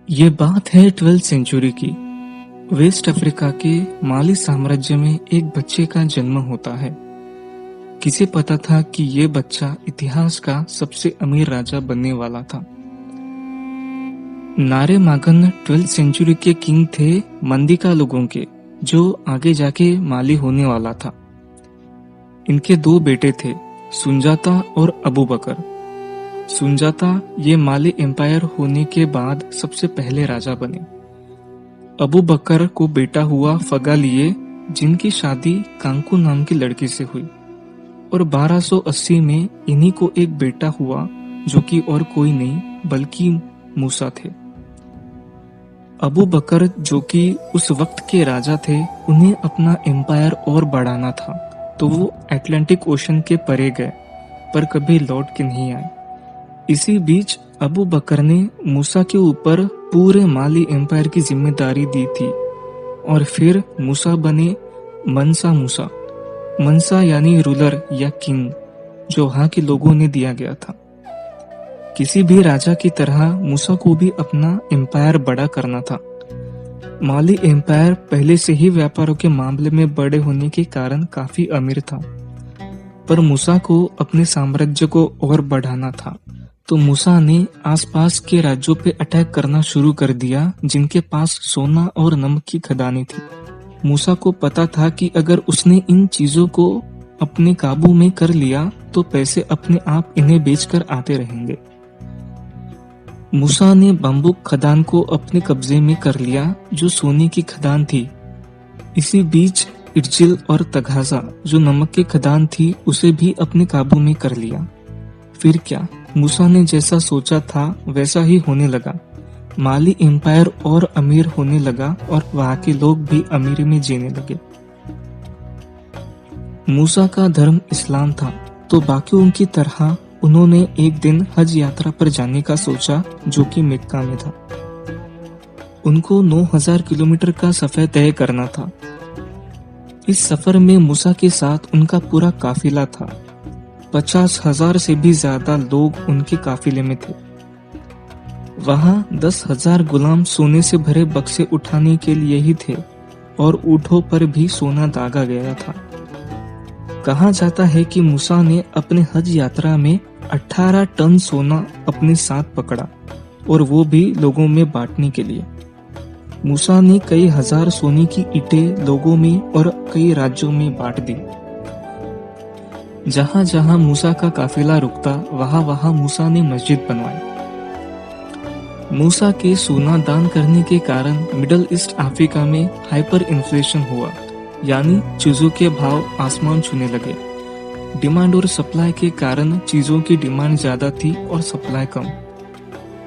ये बात है 12वीं सेंचुरी की। वेस्ट अफ्रीका के माली साम्राज्य में एक बच्चे का जन्म होता है। किसे पता था कि ये बच्चा इतिहास का सबसे अमीर राजा बनने वाला था। नारे मागन 12वीं सेंचुरी के किंग थे मंदिका लोगों के, जो आगे जाके माली होने वाला था। इनके दो बेटे थे, सुंजाता और अबू बकर। सुंजाता ये माली एम्पायर होने के बाद सबसे पहले राजा बने। अबू बकर को बेटा हुआ फगालिए, जिनकी शादी कांकू नाम की लड़की से हुई, और 1280 में इन्हीं को एक बेटा हुआ जो कि और कोई नहीं बल्कि मूसा थे। अबू बकर जो कि उस वक्त के राजा थे, उन्हें अपना एम्पायर और बढ़ाना था, तो वो अटलांटिक ओशन के परे गए, पर कभी लौट के नहीं आए। इसी बीच अबू बकर ने मूसा के ऊपर पूरे माली एम्पायर की जिम्मेदारी दी थी, और फिर मूसा बने मनसा मूसा। मनसा यानी रूलर या किंग, जो वहां के लोगों ने दिया गया था। किसी भी राजा की तरह मूसा को भी अपना एम्पायर बड़ा करना था। माली एम्पायर पहले से ही व्यापारों के मामले में बड़े होने के कारण काफी अमीर था, पर मूसा को अपने साम्राज्य को और बढ़ाना था, तो मूसा ने आसपास के राज्यों पे अटैक करना शुरू कर दिया, जिनके पास सोना और नमक की खदानें थी। मूसा को पता था कि अगर उसने इन चीजों को अपने काबू में कर लिया तो पैसे अपने आप इन्हें बेचकर आते रहेंगे। मूसा ने बम्बुक खदान को अपने कब्जे में कर लिया, जो सोने की खदान थी। इसी बीच इर्जिल और तगाजा, जो नमक की खदान थी, उसे भी अपने काबू में कर लिया। फिर क्या, मूसा ने जैसा सोचा था वैसा ही होने लगा। माली एम्पायर और अमीर होने लगा और वहां के लोग भी अमीरी में जीने लगे। मूसा का धर्म इस्लाम था, तो बाकियों की तरह उन्होंने एक दिन हज यात्रा पर जाने का सोचा, जो कि मक्का में था। उनको 9000 किलोमीटर का सफर तय करना था। इस सफर में मूसा के साथ उनका पूरा काफिला था। 50,000 से भी ज्यादा लोग उनके काफिले में थे। वहां 10,000 गुलाम सोने से भरे बक्से उठाने के लिए ही थे, और ऊँटों पर भी सोना दागा गया था। कहा जाता है कि मूसा ने अपने हज यात्रा में 18 टन सोना अपने साथ पकड़ा, और वो भी लोगों में बांटने के लिए। मूसा ने कई हजार सोने की ईंटें लोगों में और कई राज्यों में बांट दी। जहां जहां मूसा का काफिला रुकता, वहां वहां मूसा ने मस्जिद बनवाई। मूसा के सोना दान करने के कारण मिडिल ईस्ट अफ्रीका में हाइपर इन्फ्लेशन हुआ, यानी चीजों के भाव आसमान छूने लगे। डिमांड और सप्लाई के कारण चीजों की डिमांड ज्यादा थी और सप्लाई कम।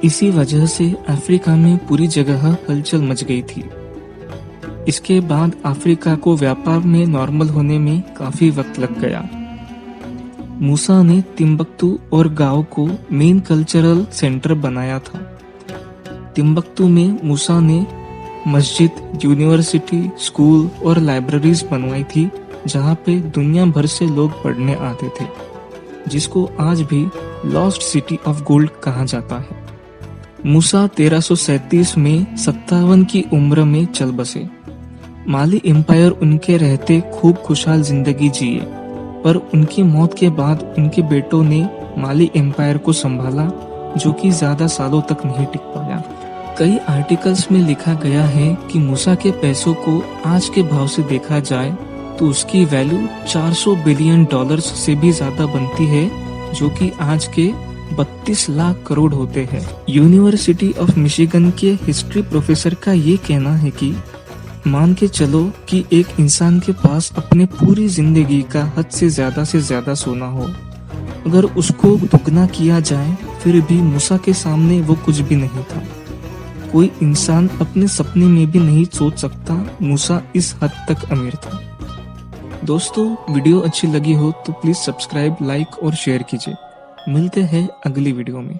इसी वजह से अफ्रीका में पूरी जगह हलचल मच गई थी। इसके बाद अफ्रीका को व्यापार में नॉर्मल होने में काफी वक्त लग गया। मूसा ने तिम्बक्तू और गांव को मेन कल्चरल सेंटर बनाया था। तिम्बक्तू में मूसा ने मस्जिद, यूनिवर्सिटी, स्कूल और लाइब्रेरीज बनवाई थी, जहां पे दुनिया भर से लोग पढ़ने आते थे, जिसको आज भी लॉस्ट सिटी ऑफ गोल्ड कहा जाता है। मूसा 1337 में 57 की उम्र में चल बसे। माली एम्पायर उनके रहते खूब खुशहाल जिंदगी जिए, पर उनकी मौत के बाद उनके बेटों ने माली एम्पायर को संभाला, जो कि ज्यादा सालों तक नहीं टिक पाया। कई आर्टिकल्स में लिखा गया है कि मूसा के पैसों को आज के भाव से देखा जाए तो उसकी वैल्यू 400 बिलियन डॉलर्स से भी ज्यादा बनती है, जो कि आज के 32 लाख करोड़ होते हैं। यूनिवर्सिटी ऑफ मिशिगन के हिस्ट्री प्रोफेसर का ये कहना है कि मान के चलो कि एक इंसान के पास अपने पूरी जिंदगी का हद से ज्यादा सोना हो, अगर उसको दुगना किया जाए फिर भी मूसा के सामने वो कुछ भी नहीं था। कोई इंसान अपने सपने में भी नहीं सोच सकता मूसा इस हद तक अमीर था। दोस्तों, वीडियो अच्छी लगी हो तो प्लीज सब्सक्राइब, लाइक और शेयर कीजिए। मिलते हैं अगली वीडियो में।